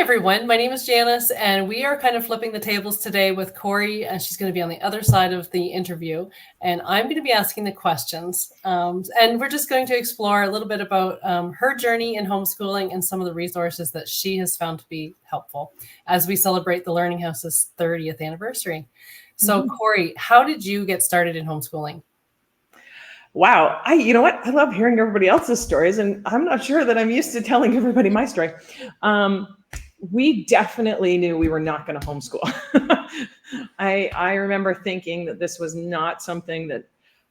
everyone. My name is Janice, and we are kind of flipping the tables today with Cori, and she's going to be on the other side of the interview, and I'm going to be asking the questions. And we're just going to explore a little bit about her journey in homeschooling and some of the resources that she has found to be helpful as we celebrate the Learning House's 30th anniversary. So, Cori, how did you get started in homeschooling? Wow. You know what? I love hearing everybody else's stories, and I'm not sure that I'm used to telling everybody my story. We definitely knew we were not going to homeschool. I remember thinking that this was not something that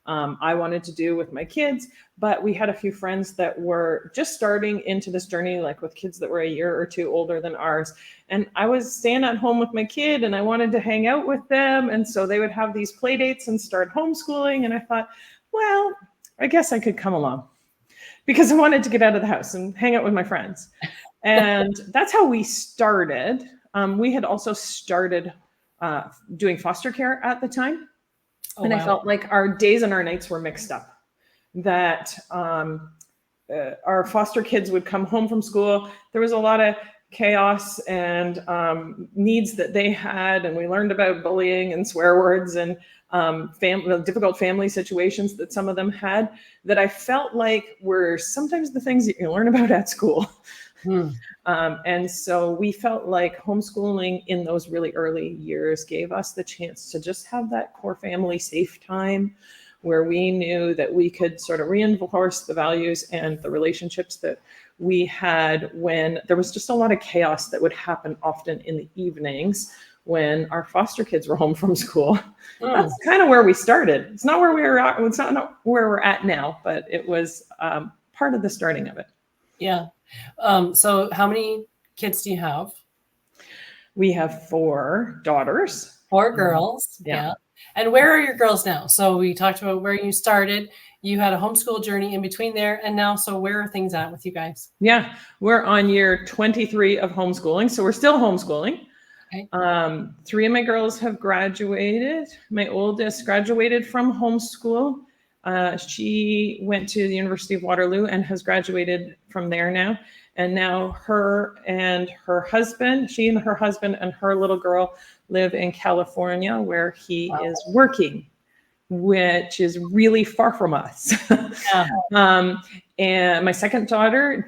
I wanted to do with my kids, but we had a few friends that were just starting into this journey, like with kids that were a year or two older than ours. And I was staying at home with my kid and I wanted to hang out with them. And so they would have these play dates and start homeschooling. And I thought, well, I guess I could come along because I wanted to get out of the house and hang out with my friends. And that's how we started. We had also started doing foster care at the time. Oh, and wow. I felt like our days and our nights were mixed up, that our foster kids would come home from school. There was a lot of chaos and needs that they had. And we learned about bullying and swear words and difficult family situations that some of them had, that I felt like were sometimes the things that you learn about at school. And so we felt like homeschooling in those really early years gave us the chance to just have that core family safe time where we knew that we could sort of reinforce the values and the relationships that we had when there was just a lot of chaos that would happen often in the evenings when our foster kids were home from school. That's kind of where we started. It's not where we were at. It's not where we're at now, but it was part of the starting of it. Yeah. So how many kids do you have? We have 4 daughters. 4 girls. Yeah. And where are your girls now? So we talked about where you started. You had a homeschool journey in between there. And now, so where are things at with you guys? Yeah, we're on year 23 of homeschooling. So we're still homeschooling. Okay. 3 of my girls have graduated. My oldest graduated from homeschool. She went to the University of Waterloo and has graduated from there now. And now her and her husband, she and her husband and her little girl live in California, where he is working, which is really far from us. Yeah. And my second daughter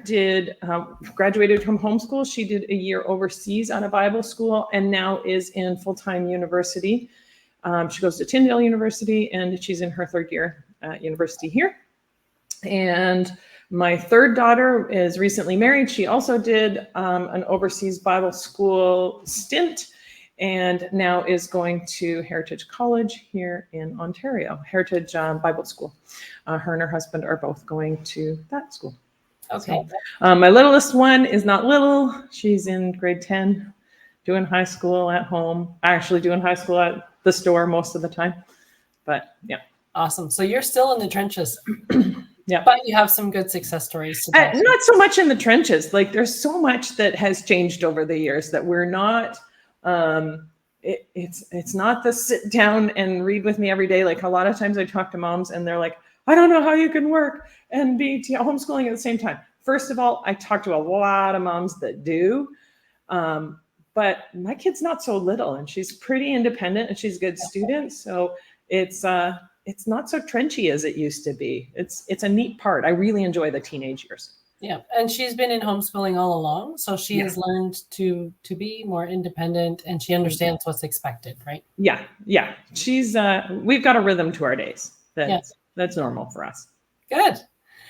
graduated from homeschool. She did a year overseas on a Bible school and now is in full-time university. She goes to Tyndale University and she's in her 3rd year at university here. And my third daughter is recently married. She also did an overseas Bible school stint and now is going to Heritage College here in Ontario, Heritage Bible School. Her and her husband are both going to that school. Okay. So, my littlest one is not little. She's in grade 10, doing high school at home, actually doing high school at the store most of the time. But yeah. Awesome. So you're still in the trenches. Yeah. But you have some good success stories to tell. Not so much in the trenches. Like there's so much that has changed over the years that we're not, it's not the sit down and read with me every day. Like a lot of times I talk to moms and they're like, I don't know how you can work and be homeschooling at the same time. First of all, I talk to a lot of moms that do. But my kid's not so little and she's pretty independent and she's a good student. So it's not so trenchy as it used to be. It's a neat part. I really enjoy the teenage years. Yeah. And she's been in homeschooling all along. So she has learned to be more independent and she understands what's expected, right? Yeah. Yeah. She's, we've got a rhythm to our days. That's normal for us. Good.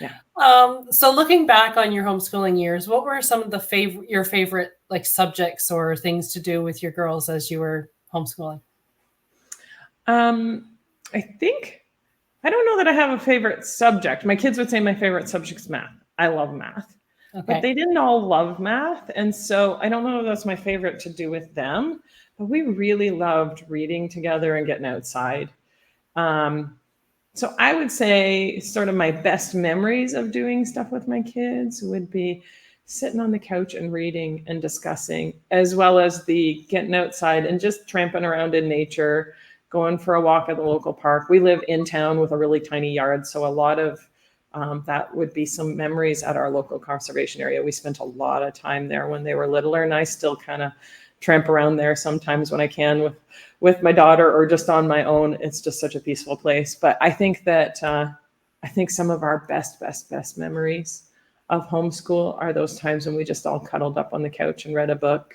Yeah. So looking back on your homeschooling years, what were some of your favorite like subjects or things to do with your girls as you were homeschooling? I don't know that I have a favorite subject. My kids would say my favorite subject is math. I love math. Okay. But they didn't all love math. And so I don't know if that's my favorite to do with them, but we really loved reading together and getting outside. So I would say sort of my best memories of doing stuff with my kids would be sitting on the couch and reading and discussing, as well as the getting outside and just tramping around in nature, going for a walk at the local park. We live in town with a really tiny yard, so a lot of That would be some memories at our local conservation area. We spent a lot of time there when they were littler, and I still kind of tramp around there sometimes when I can with my daughter or just on my own. It's just such a peaceful place. But I think that I think some of our best memories of homeschool are those times when we just all cuddled up on the couch and read a book.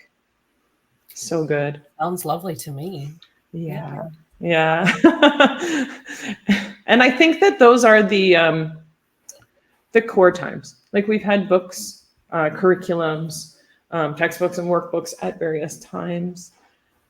So good. Sounds lovely to me. Yeah. And I think that those are the core times. Like we've had books, curriculums, textbooks and workbooks at various times.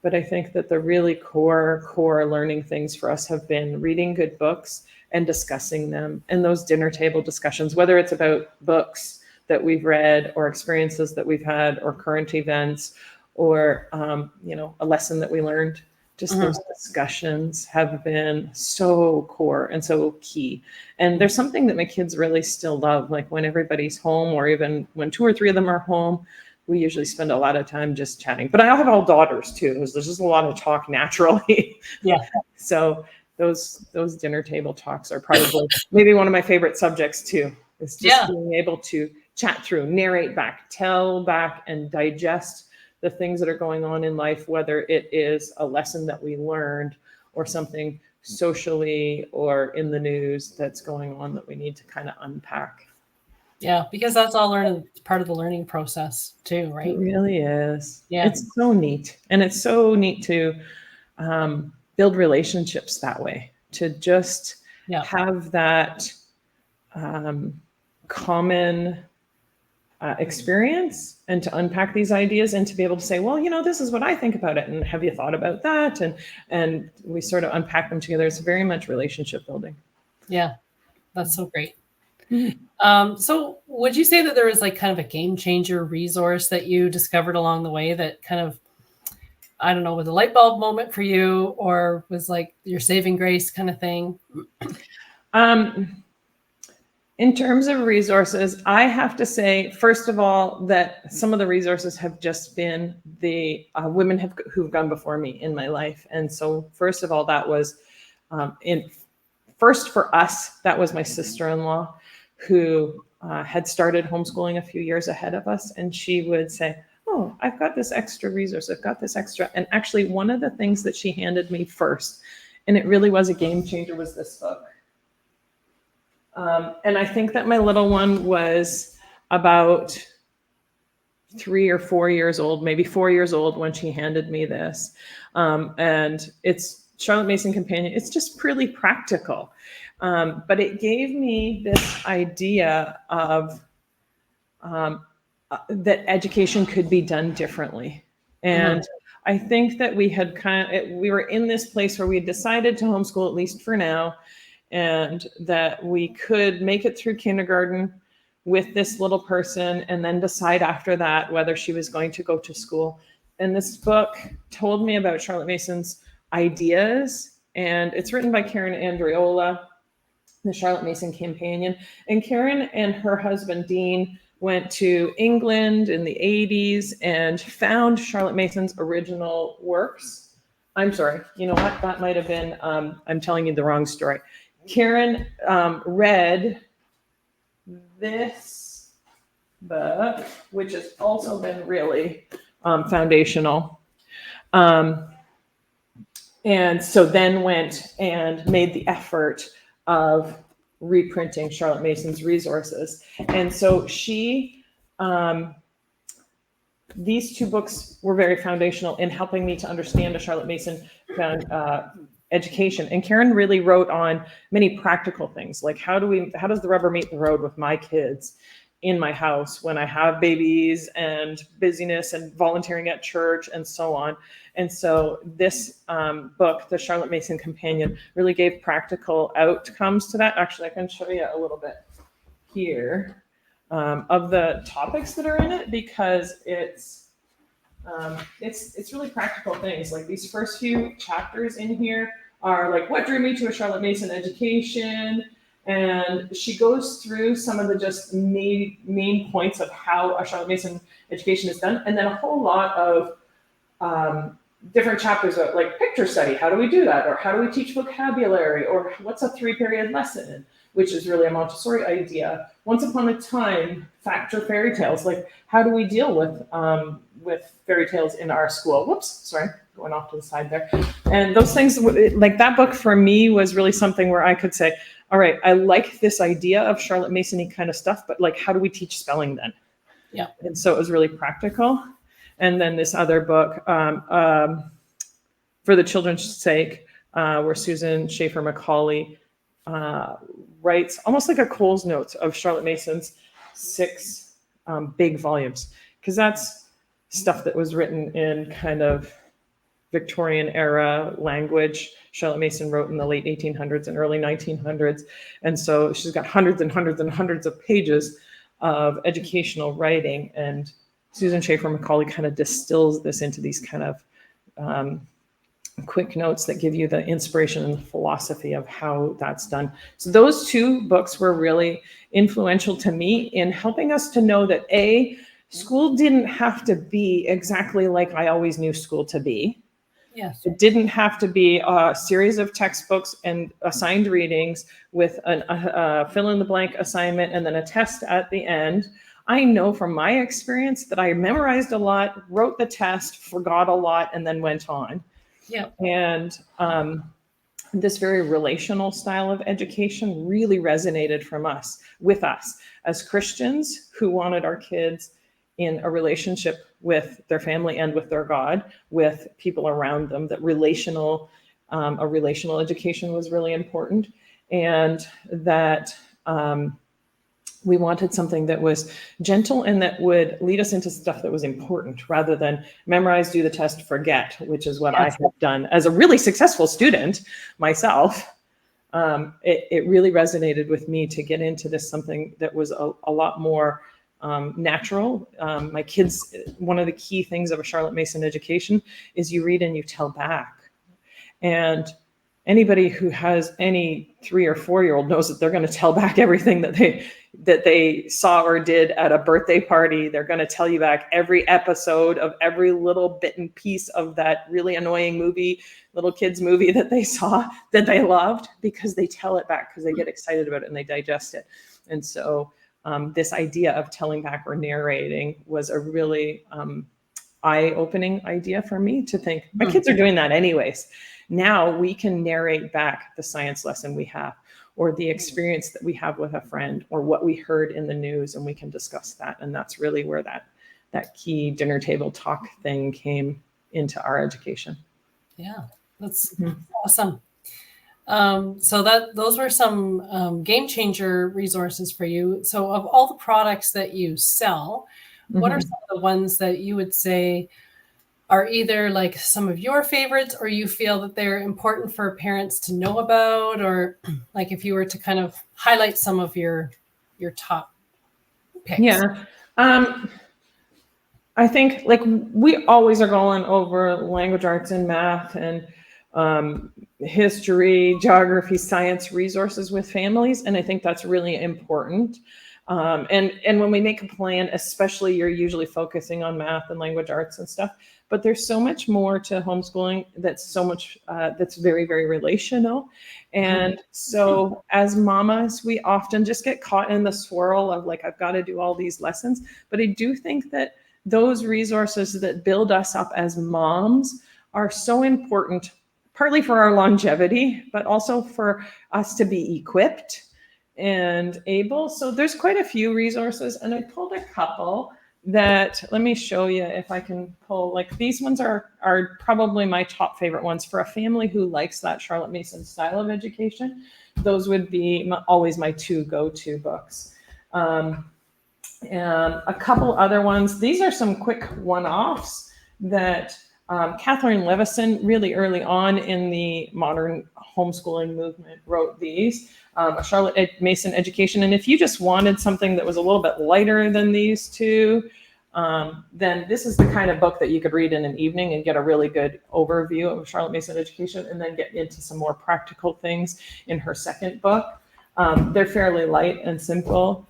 But I think that the really core learning things for us have been reading good books and discussing them, and those dinner table discussions, whether it's about books that we've read or experiences that we've had or current events or, a lesson that we learned. Just those discussions have been so core and so key. And there's something that my kids really still love, like when everybody's home or even when 2 or 3 of them are home, we usually spend a lot of time just chatting. But I have all daughters too. There's just a lot of talk naturally. Yeah. So those dinner table talks are probably maybe one of my favorite subjects too, is just being able to chat through, narrate back, tell back, and digest the things that are going on in life, whether it is a lesson that we learned or something socially or in the news that's going on that we need to kind of unpack. Yeah, because that's all part of the learning process too, right? It really is. Yeah. It's so neat. And it's so neat to build relationships that way, to just have that common experience and to unpack these ideas and to be able to say, well, this is what I think about it. And have you thought about that? And we sort of unpack them together. It's very much relationship building. Yeah, that's so great. So would you say that there was like kind of a game changer resource that you discovered along the way that kind of, I don't know, was a light bulb moment for you or was like your saving grace kind of thing? In terms of resources, I have to say, first of all, that some of the resources have just been the women who've gone before me in my life. And so first of all, that was first for us, that was my sister-in-law who had started homeschooling a few years ahead of us. And she would say, oh, I've got this extra resource. I've got this extra. And actually one of the things that she handed me first, and it really was a game changer, was this book. And I think that my little one was about 3 or 4 years old, maybe 4 years old when she handed me this. And it's Charlotte Mason Companion. It's just really practical. But it gave me this idea of that education could be done differently. And I think that we were in this place where we had decided to homeschool, at least for now, and that we could make it through kindergarten with this little person and then decide after that whether she was going to go to school. And this book told me about Charlotte Mason's ideas, and it's written by Karen Andreola, the Charlotte Mason Companion. And Karen and her husband, Dean, went to England in the 80s and found Charlotte Mason's original works. I'm sorry, you know what? That might have been, I'm telling you the wrong story. Karen read this book, which has also been really foundational. And so then went and made the effort of reprinting Charlotte Mason's resources. And so these 2 books were very foundational in helping me to understand a Charlotte Mason education. And Karen really wrote on many practical things, like how does the rubber meet the road with my kids in my house when I have babies and busyness and volunteering at church and so on. And so this book, the Charlotte Mason Companion, really gave practical outcomes to that. Actually, I can show you a little bit here of the topics that are in it, because it's really practical things. Like these first few chapters in here are like, what drew me to a Charlotte Mason education? And she goes through some of the just main points of how a Charlotte Mason education is done. And then a whole lot of different chapters of like picture study. How do we do that? Or how do we teach vocabulary? Or what's a 3-period lesson? Which is really a Montessori idea. Once upon a time, fact or fairy tales. Like, how do we deal with fairy tales in our school? Whoops, sorry, going off to the side there. And those things, like that book for me was really something where I could say, all right, I like this idea of Charlotte Mason-y kind of stuff, but like, how do we teach spelling then? Yeah. And so it was really practical. And then this other book, For the Children's Sake, where Susan Schaefer Macaulay writes almost like a Cole's Notes of Charlotte Mason's 6 big volumes, because that's stuff that was written in kind of Victorian era language. Charlotte Mason wrote in the late 1800s and early 1900s. And so she's got hundreds and hundreds and hundreds of pages of educational writing. And Susan Schaefer Macaulay kind of distills this into these kind of quick notes that give you the inspiration and the philosophy of how that's done. So those 2 books were really influential to me in helping us to know that school didn't have to be exactly like I always knew school to be. Yes. It didn't have to be a series of textbooks and assigned readings with a fill-in-the-blank assignment and then a test at the end. I know from my experience that I memorized a lot, wrote the test, forgot a lot, and then went on. Yeah. And this very relational style of education really resonated with us as Christians who wanted our kids in a relationship with their family and with their God, with people around them, that a relational education was really important. And that we wanted something that was gentle and that would lead us into stuff that was important rather than memorize, do the test, forget, which is what I have done as a really successful student myself. It really resonated with me to get into this, something that was a lot more natural. My kids, one of the key things of a Charlotte Mason education is you read and you tell back. And anybody who has any 3 or 4-year-old knows that they're going to tell back everything that they saw or did at a birthday party. They're going to tell you back every episode of every little bit and piece of that really annoying little kids movie that they saw that they loved, because they tell it back because they get excited about it and they digest it. And so this idea of telling back or narrating was a really eye-opening idea for me to think, my kids are doing that anyways. Now we can narrate back the science lesson we have, or the experience that we have with a friend, or what we heard in the news, and we can discuss that. And that's really where that key dinner table talk thing came into our education. Yeah, that's awesome. So those were some game changer resources for you. So of all the products that you sell, what are some of the ones that you would say are either like some of your favorites, or you feel that they're important for parents to know about, or like if you were to kind of highlight some of your top picks? Yeah. I think like we always are going over language arts and math and history, geography, science resources with families. And I think that's really important. And when we make a plan, especially, you're usually focusing on math and language arts and stuff, but there's so much more to homeschooling that's very, very relational. And so as mamas, we often just get caught in the swirl of like, I've got to do all these lessons. But I do think that those resources that build us up as moms are so important, partly for our longevity, but also for us to be equipped and able. So there's quite a few resources, and I pulled a couple that, let me show you if I can pull, like these ones are probably my top favorite ones for a family who likes that Charlotte Mason style of education. Those would be always my 2 go-to books. And a couple other ones. These are some quick one-offs that Kathleen Levison, really early on in the modern homeschooling movement, wrote these, a Charlotte Mason education. And if you just wanted something that was a little bit lighter than these 2, then this is the kind of book that you could read in an evening and get a really good overview of Charlotte Mason education, and then get into some more practical things in her second book. They're fairly light and simple.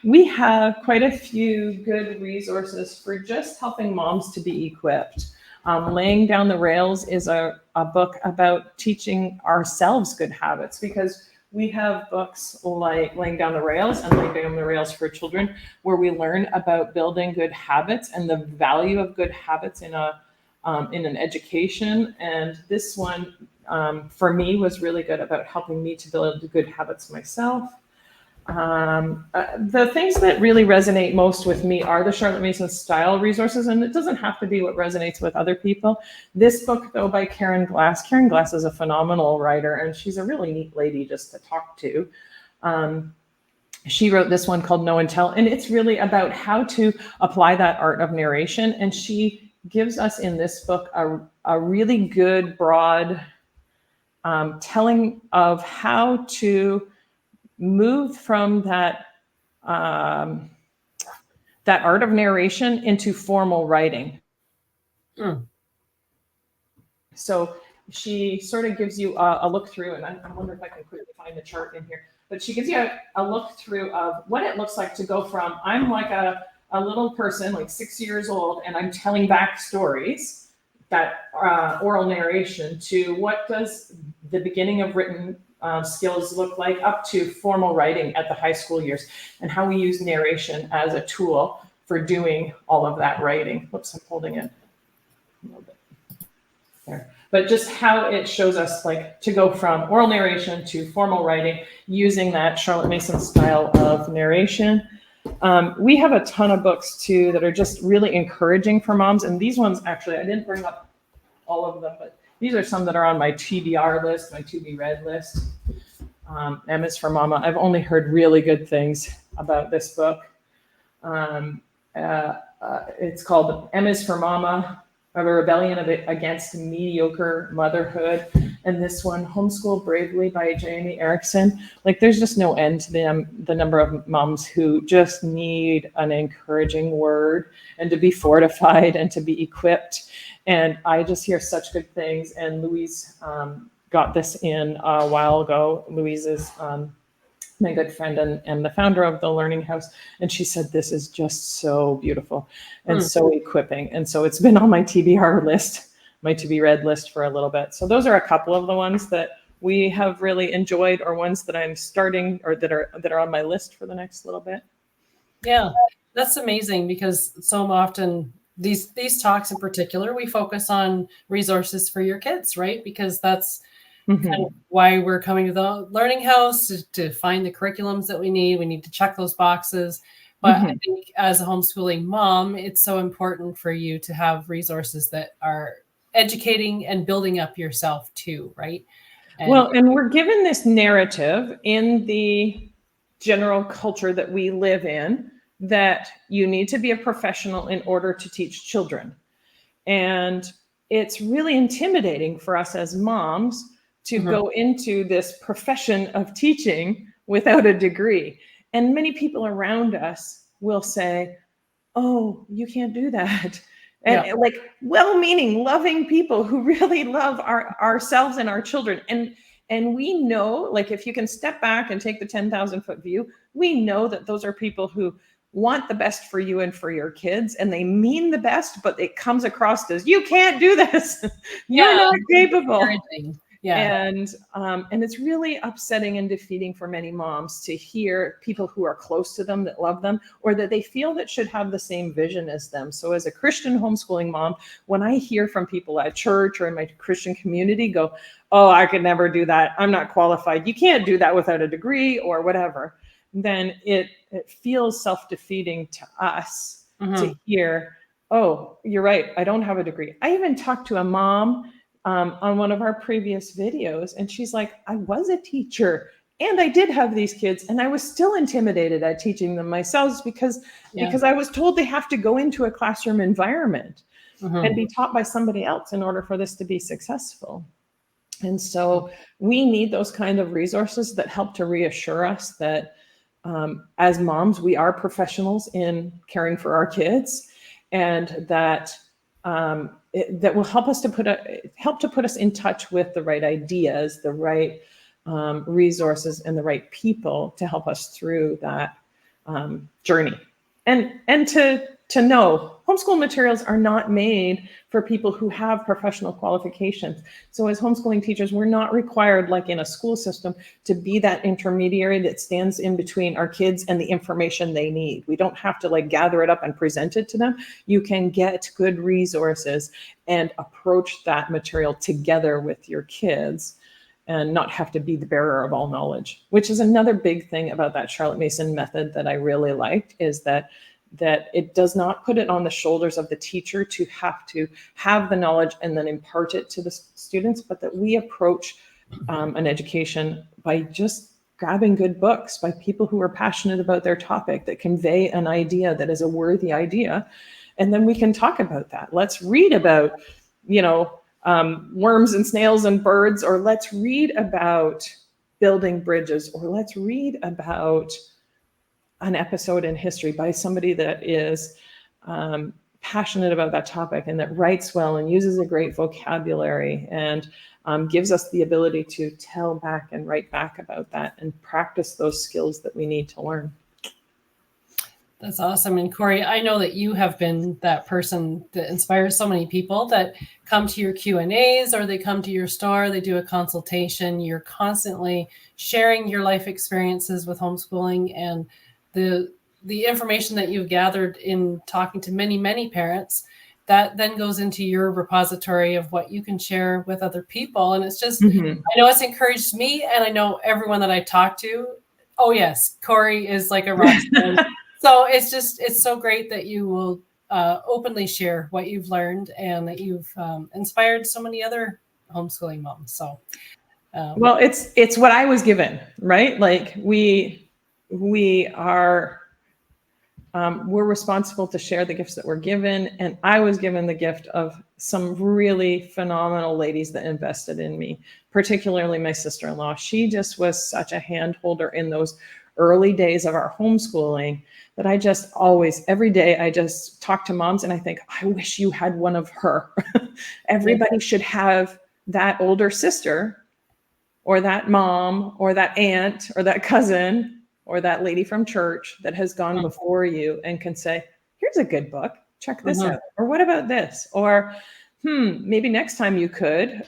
We have quite a few good resources for just helping moms to be equipped. Laying Down the Rails is a book about teaching ourselves good habits, because we have books like Laying Down the Rails and Laying Down the Rails for Children, where we learn about building good habits and the value of good habits in an education. And this one, for me, was really good about helping me to build good habits myself. The things that really resonate most with me are the Charlotte Mason style resources, and it doesn't have to be what resonates with other people. This book, though, by Karen Glass. Karen Glass is a phenomenal writer, and she's a really neat lady just to talk to. She wrote this one called Know and Tell, and it's really about how to apply that art of narration. And she gives us in this book a really good, broad telling of how to move from that art of narration into formal writing. So she sort of gives you a look through, and I wonder if I can quickly find the chart in here, but she gives you a look through of what it looks like to go from, I'm like a little person, like 6 years old, and I'm telling back stories, that oral narration, to what does the beginning of written skills look like, up to formal writing at the high school years, and how we use narration as a tool for doing all of that writing. Whoops, I'm holding it a little bit there. But just how it shows us like to go from oral narration to formal writing using that Charlotte Mason style of narration. We have a ton of books too that are just really encouraging for moms. And these ones, actually, I didn't bring up all of them, but these are some that are on my TBR list, my to be read list. M is for Mama. I've only heard really good things about this book. It's called M is for Mama, a rebellion against mediocre motherhood. And this one, Homeschool Bravely by Jamie Erickson. Like, there's just no end to the number of moms who just need an encouraging word and to be fortified and to be equipped. And I just hear such good things. And Louise got this in a while ago. Louise is my good friend and the founder of the Learning House. And she said, this is just so beautiful and so equipping. And so it's been on my TBR list, my to be read list, for a little bit. So those are a couple of the ones that we have really enjoyed, or ones that I'm starting, or that are on my list for the next little bit. Yeah, that's amazing, because so often these talks in particular, we focus on resources for your kids, right? Because that's kind of why we're coming to the Learning House, to find the curriculums that we need. We need to check those boxes. But I think as a homeschooling mom, it's so important for you to have resources that are educating and building up yourself too, right? And we're given this narrative in the general culture that we live in, that you need to be a professional in order to teach children. And it's really intimidating for us as moms to go into this profession of teaching without a degree. And many people around us will say, oh, you can't do that. And like well-meaning, loving people who really love ourselves and our children. And we know, like, if you can step back and take the 10,000-foot view, we know that those are people who want the best for you and for your kids, and they mean the best, but it comes across as, you can't do this. You're not capable. And it's really upsetting and defeating for many moms to hear people who are close to them, that love them, or that they feel that should have the same vision as them. So as a Christian homeschooling mom, when I hear from people at church or in my Christian community go, oh, I could never do that, I'm not qualified, you can't do that without a degree or whatever, then it feels self-defeating to us to hear, oh, you're right, I don't have a degree. I even talked to a mom on one of our previous videos, and she's like, I was a teacher and I did have these kids, and I was still intimidated at teaching them myself because I was told they have to go into a classroom environment and be taught by somebody else in order for this to be successful. And so we need those kind of resources that help to reassure us that as moms, we are professionals in caring for our kids, and that that will help us to put us in touch with the right ideas, the right resources, and the right people to help us through that journey, and to to know homeschool materials are not made for people who have professional qualifications. So as homeschooling teachers, we're not required, like in a school system, to be that intermediary that stands in between our kids and the information they need. We don't have to like gather it up and present it to them. You can get good resources and approach that material together with your kids and not have to be the bearer of all knowledge, which is another big thing about that Charlotte Mason method that I really liked, is that it does not put it on the shoulders of the teacher to have the knowledge and then impart it to the students, but that we approach an education by just grabbing good books by people who are passionate about their topic, that convey an idea that is a worthy idea. And then we can talk about that. Let's read about, worms and snails and birds, or let's read about building bridges, or let's read about an episode in history by somebody that is passionate about that topic and that writes well and uses a great vocabulary and gives us the ability to tell back and write back about that and practice those skills that we need to learn. That's awesome. And Cori, I know that you have been that person that inspires so many people that come to your Q&As, or they come to your store, they do a consultation. You're constantly sharing your life experiences with homeschooling, and the information that you've gathered in talking to many, many parents, that then goes into your repository of what you can share with other people. And it's just, I know it's encouraged me, and I know everyone that I talk to, oh yes, Cori is like a rock star. So it's so great that you will openly share what you've learned, and that you've inspired so many other homeschooling moms. So, well, it's what I was given, right? Like we are, we're responsible to share the gifts that we're given. And I was given the gift of some really phenomenal ladies that invested in me, particularly my sister-in-law. She just was such a hand holder in those early days of our homeschooling that I just always, every day, I just talk to moms and I think, I wish you had one of her. Everybody should have that older sister, or that mom, or that aunt, or that cousin, or that lady from church that has gone before you and can say, here's a good book, check this out. Or what about this? Or, maybe next time you could.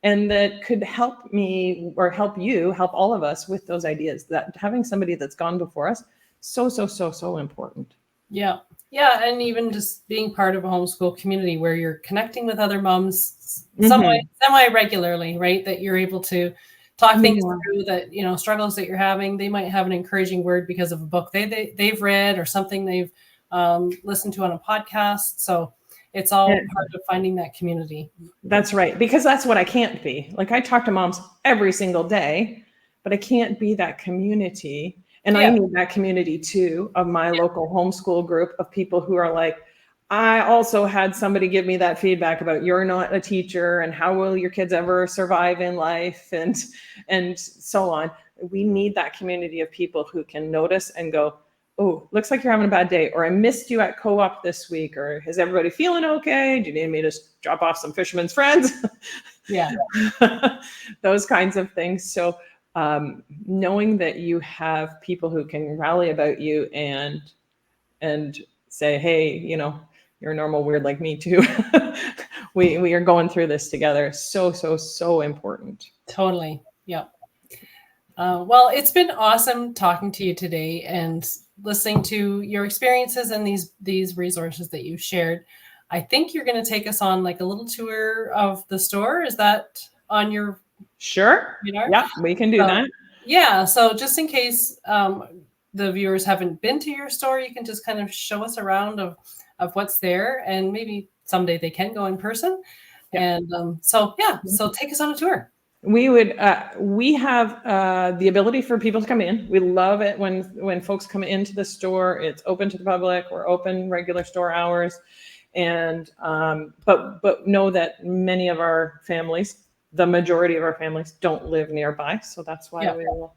And that could help me, or help you, help all of us with those ideas. That having somebody that's gone before us, so important. Yeah. Yeah. And even just being part of a homeschool community where you're connecting with other moms semi regularly, right? That you're able to talk things through, that, struggles that you're having. They might have an encouraging word because of a book they've read, or something they've listened to on a podcast. So it's all part of finding that community. That's right. Because that's what I can't be. Like, I talk to moms every single day, but I can't be that community. And I need that community too, of my local homeschool group of people who are like, I also had somebody give me that feedback about, you're not a teacher, and how will your kids ever survive in life, and so on. We need that community of people who can notice and go, oh, looks like you're having a bad day, or I missed you at co-op this week, or is everybody feeling okay? Do you need me to drop off some fisherman's friends? Yeah. Those kinds of things. So knowing that you have people who can rally about you and say, hey, you're a normal weird like me too. we are going through this together. So important. Totally. Yeah. Well, it's been awesome talking to you today and listening to your experiences and these resources that you shared. I think you're going to take us on like a little tour of the store. Is that on your? Sure. Yeah, we can do that. Yeah. So just in case the viewers haven't been to your store, you can just kind of show us around of what's there, and maybe someday they can go in person. Yeah. And so take us on a tour. We have the ability for people to come in. We love it when folks come into the store. It's open to the public. We're open regular store hours. And but know that many of our families, the majority of our families, don't live nearby. So that's why we will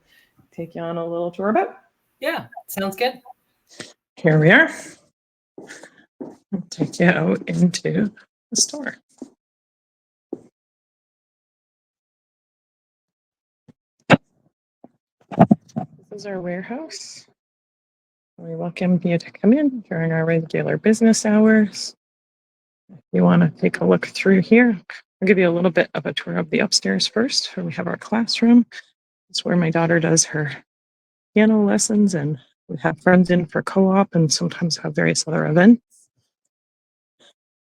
take you on a little tour about. Yeah, sounds good. Here we are. I'll take you out into the store. This is our warehouse. We welcome you to come in during our regular business hours. If you want to take a look through here, I'll give you a little bit of a tour of the upstairs first, where we have our classroom. It's where my daughter does her piano lessons, and we have friends in for co-op and sometimes have various other events.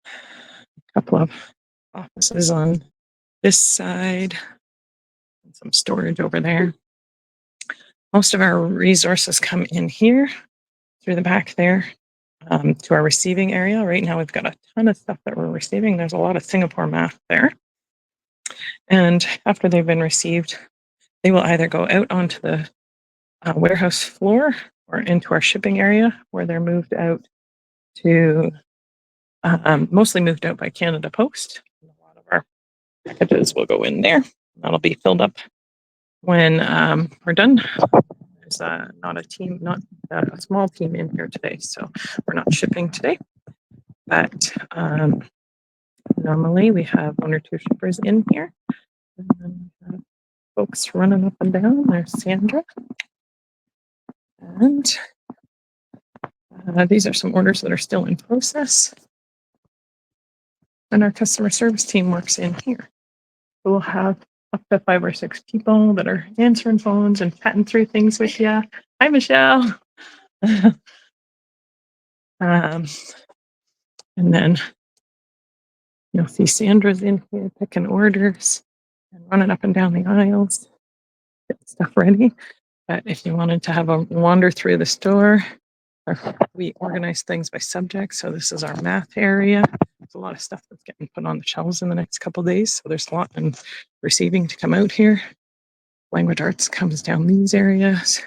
A couple of offices on this side and some storage over there. Most of our resources come in here through the back there to our receiving area. Right now, we've got a ton of stuff that we're receiving. There's a lot of Singapore math there. And after they've been received, they will either go out onto the warehouse floor or into our shipping area, where they're moved out to, mostly moved out by Canada Post. A lot of our packages will go in there. That'll be filled up when we're done. There's not a small team in here today, so we're not shipping today. But normally we have 1 or 2 shippers in here. And then we have folks running up and down. There's Sandra. And these are some orders that are still in process. And our customer service team works in here. We'll have up to 5 or 6 people that are answering phones and chatting through things with you. Hi, Michelle. And then you'll see Sandra's in here picking orders and running up and down the aisles, get stuff ready. But if you wanted to have a wander through the store, we organize things by subject. So this is our math area. There's a lot of stuff that's getting put on the shelves in the next couple of days. So there's a lot in receiving to come out here. Language arts comes down these areas.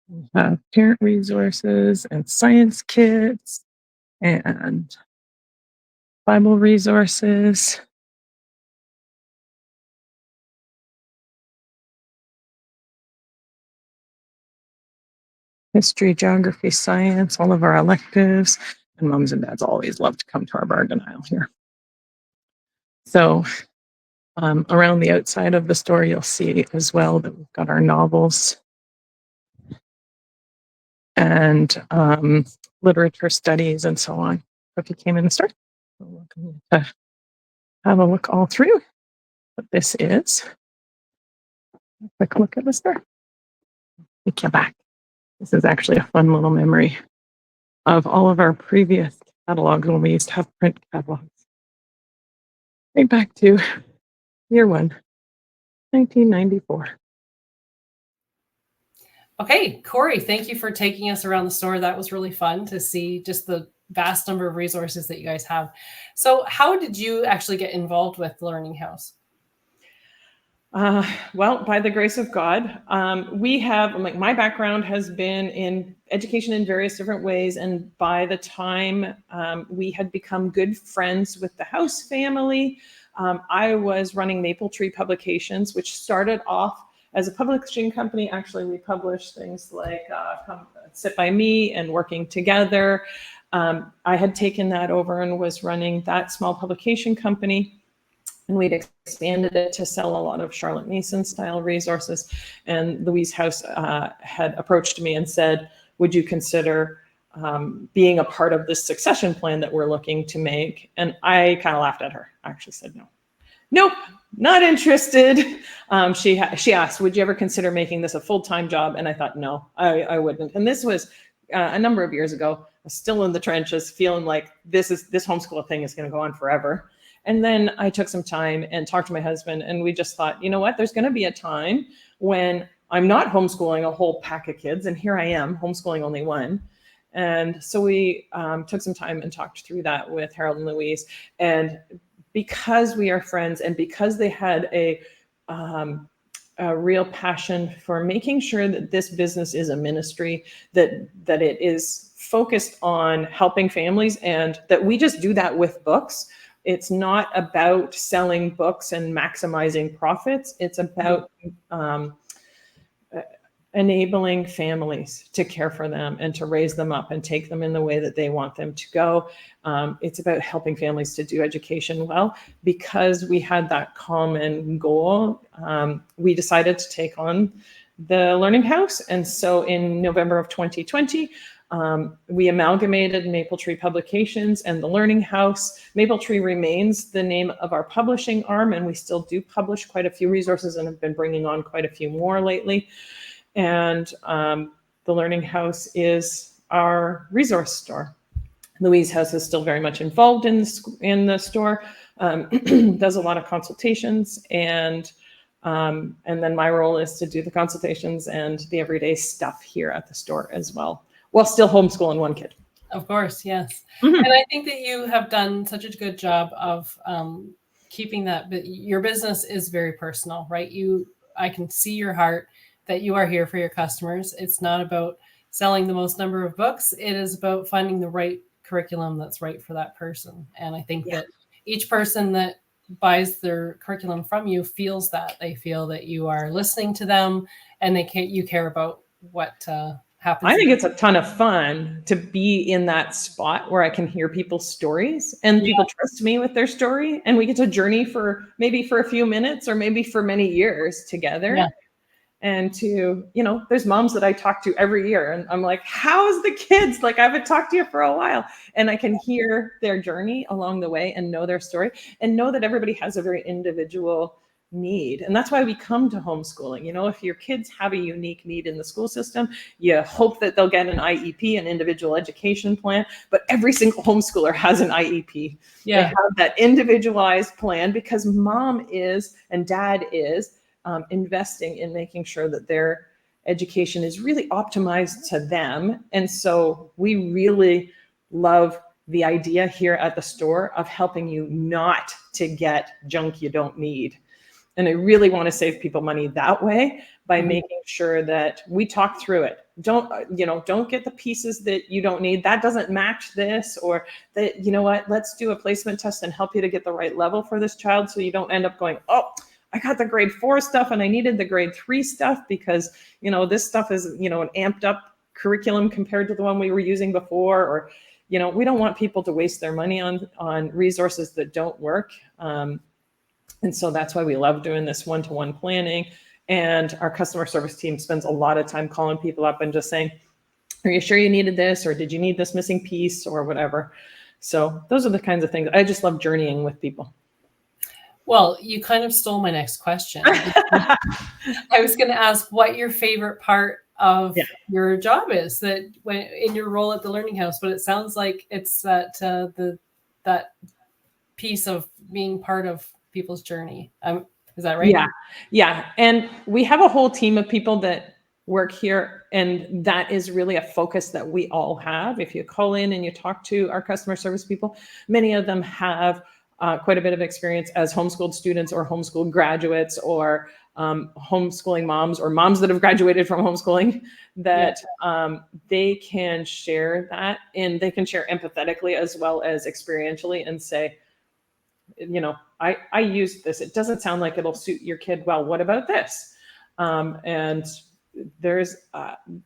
We have parent resources and science kits and Bible resources. History, geography, science, all of our electives, and moms and dads always love to come to our bargain aisle here. So around the outside of the store, you'll see as well that we've got our novels and literature studies and so on. So if you came in the store, we're welcome you to have a look all through. But this is a quick look at the store. Take you back. This is actually a fun little memory of all of our previous catalogs when we used to have print catalogs. Right back to year 1, 1994. Okay, Cori, thank you for taking us around the store. That was really fun to see just the vast number of resources that you guys have. So how did you actually get involved with Learning House? Well, by the grace of God, we have, like, my background has been in education in various different ways. And by the time we had become good friends with the House family, I was running Maple Tree Publications, which started off as a publishing company. Actually, we published things like Come Sit By Me and Working Together. I had taken that over and was running that small publication company. And we'd expanded it to sell a lot of Charlotte Mason style resources. And Louise House had approached me and said, would you consider being a part of this succession plan that we're looking to make? And I kind of laughed at her. I actually said, no. Nope, not interested. She asked, would you ever consider making this a full-time job? And I thought, no, I wouldn't. And this was a number of years ago. I was still in the trenches, feeling like this homeschool thing is going to go on forever. And then I took some time and talked to my husband, and we just thought, you know what, there's going to be a time when I'm not homeschooling a whole pack of kids, and here I am homeschooling only one. And so we took some time and talked through that with Harold and Louise. And because we are friends, and because they had a real passion for making sure that this business is a ministry, that it is focused on helping families, and that we just do that with books. It's not about selling books and maximizing profits. It's about enabling families to care for them and to raise them up and take them in the way that they want them to go. It's about helping families to do education well. Because we had that common goal, we decided to take on the Learning House. And so in November of 2020, we amalgamated Maple Tree Publications and the Learning House. Maple Tree remains the name of our publishing arm, and we still do publish quite a few resources and have been bringing on quite a few more lately. And the Learning House is our resource store. Louise House is still very much involved in the store, does a lot of consultations, and then my role is to do the consultations and the everyday stuff here at the store as well, while still homeschooling one kid. Of course, yes. And I think that you have done such a good job of keeping that. Your business is very personal, right? I can see your heart, that you are here for your customers. It's not about selling the most number of books. It is about finding the right curriculum that's right for that person. And I think that each person that buys their curriculum from you feels that. They feel that you are listening to them, and you care about what happens. I think it's a ton of fun to be in that spot where I can hear people's stories, and people trust me with their story, and we get to journey for a few minutes or maybe for many years together. Yeah. And there's moms that I talk to every year, and I'm like, how's the kids? Like, I haven't talked to you for a while. And I can hear their journey along the way and know their story and know that everybody has a very individual need. And that's why we come to homeschooling. If your kids have a unique need in the school system, you hope that they'll get an IEP, an individual education plan, but every single homeschooler has an IEP. They have that individualized plan because mom is and dad is investing in making sure that their education is really optimized to them. And so we really love the idea here at the store of helping you not to get junk you don't need. And I really want to save people money that way by making sure that we talk through it. Don't get the pieces that you don't need. That doesn't match this, or that, let's do a placement test and help you to get the right level for this child. So you don't end up going, oh, I got the grade 4 stuff and I needed the grade 3 stuff because, this stuff is, an amped up curriculum compared to the one we were using before. Or, we don't want people to waste their money on resources that don't work. And so that's why we love doing this one-to-one planning. And our customer service team spends a lot of time calling people up and just saying, are you sure you needed this? Or did you need this missing piece or whatever? So those are the kinds of things. I just love journeying with people. Well, you kind of stole my next question. I was going to ask what your favorite part of your job is, that when in your role at the Learning House, but it sounds like it's that that piece of being part of people's journey. Is that right? Yeah. And we have a whole team of people that work here, and that is really a focus that we all have. If you call in and you talk to our customer service people, many of them have quite a bit of experience as homeschooled students or homeschooled graduates or homeschooling moms or moms that have graduated from homeschooling, that they can share that, and they can share empathetically as well as experientially and say, I used this. It doesn't sound like it'll suit your kid well. What about this? And there's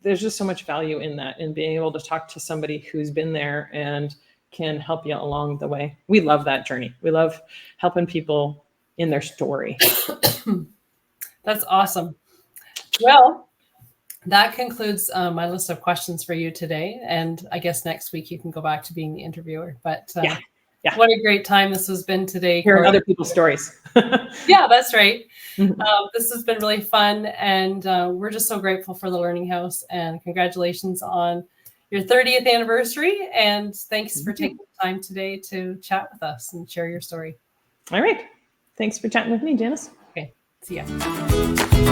just so much value in that, in being able to talk to somebody who's been there and can help you along the way. We love that journey. We love helping people in their story. That's awesome. Well, that concludes my list of questions for you today. And I guess next week you can go back to being the interviewer. But what a great time this has been today. Hearing other people's stories. Yeah, that's right. This has been really fun. And we're just so grateful for the Learning House. And congratulations on your 30th anniversary. And thanks for taking the time today to chat with us and share your story. All right. Thanks for chatting with me, Janice. Okay. See ya.